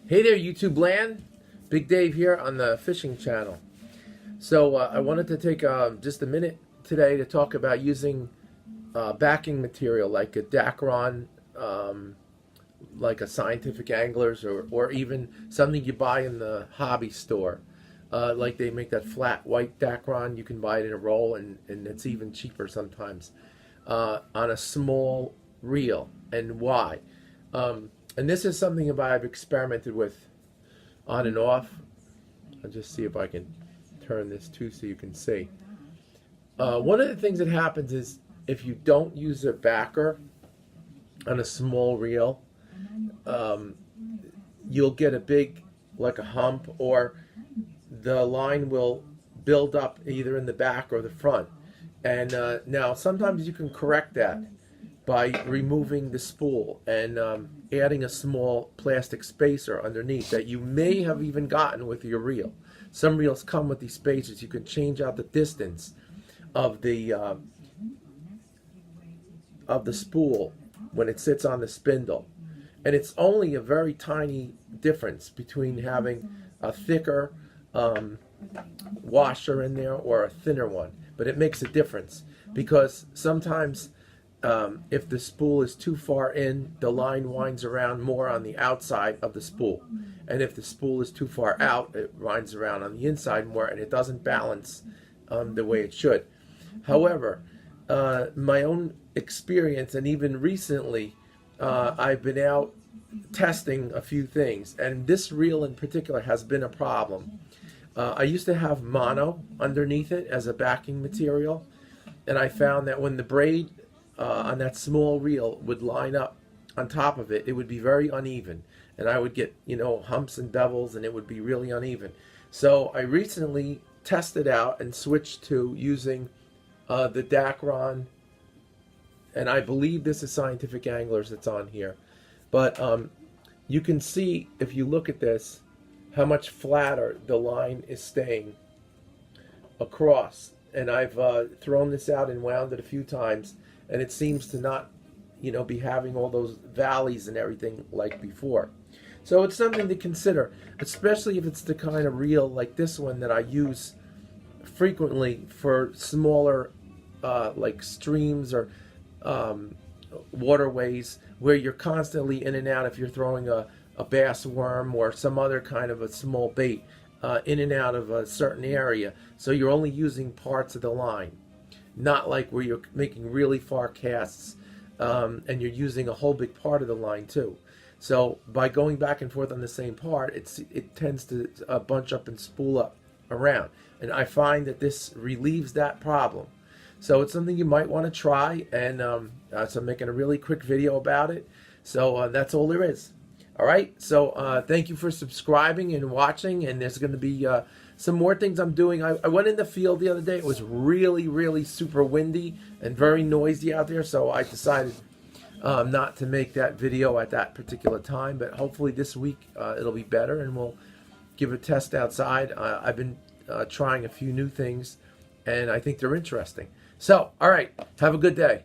Hey there, YouTube land. Big Dave here on the fishing channel. So I wanted to take just a minute today to talk about using backing material like a Dacron, like a Scientific Anglers, or even something you buy in the hobby store. Like they make that flat white Dacron. You can buy it in a roll, and it's even cheaper sometimes on a small reel. And why? And this is something that I've experimented with on and off. I'll just see if I can turn this too so you can see. One of the things that happens is if you don't use a backer on a small reel, you'll get a big, like a hump, or the line will build up either in the back or the front. And now sometimes you can correct that by removing the spool and adding a small plastic spacer underneath that you may have even gotten with your reel. Some reels come with these spacers. You can change out the distance of the spool when it sits on the spindle, and it's only a very tiny difference between having a thicker washer in there or a thinner one, but it makes a difference because sometimes if the spool is too far in, the line winds around more on the outside of the spool. And if the spool is too far out, it winds around on the inside more, and it doesn't balance the way it should. However, my own experience, and even recently, I've been out testing a few things, and this reel in particular has been a problem. I used to have mono underneath it as a backing material, and I found that when the braid on that small reel would line up on top of it, it would be very uneven, and I would get, humps and bevels, and it would be really uneven. So I recently tested out and switched to using the Dacron, and I believe this is Scientific Anglers that's on here, but you can see if you look at this how much flatter the line is staying across. And I've thrown this out and wound it a few times, and it seems to not, be having all those valleys and everything like before. So it's something to consider, especially if it's the kind of reel like this one that I use frequently for smaller, like streams or waterways where you're constantly in and out. If you're throwing a bass worm or some other kind of a small bait in and out of a certain area, so you're only using parts of the line. Not like where you're making really far casts and you're using a whole big part of the line too. So by going back and forth on the same part, it tends to bunch up and spool up around. And I find that this relieves that problem. So it's something you might want to try, and so I'm making a really quick video about it. So that's all there is. All right, so thank you for subscribing and watching, and there's going to be some more things I'm doing. I went in the field the other day. It was really, really super windy and very noisy out there, so I decided not to make that video at that particular time, but hopefully this week it'll be better, and we'll give a test outside. I've been trying a few new things, and I think they're interesting. So, all right, have a good day.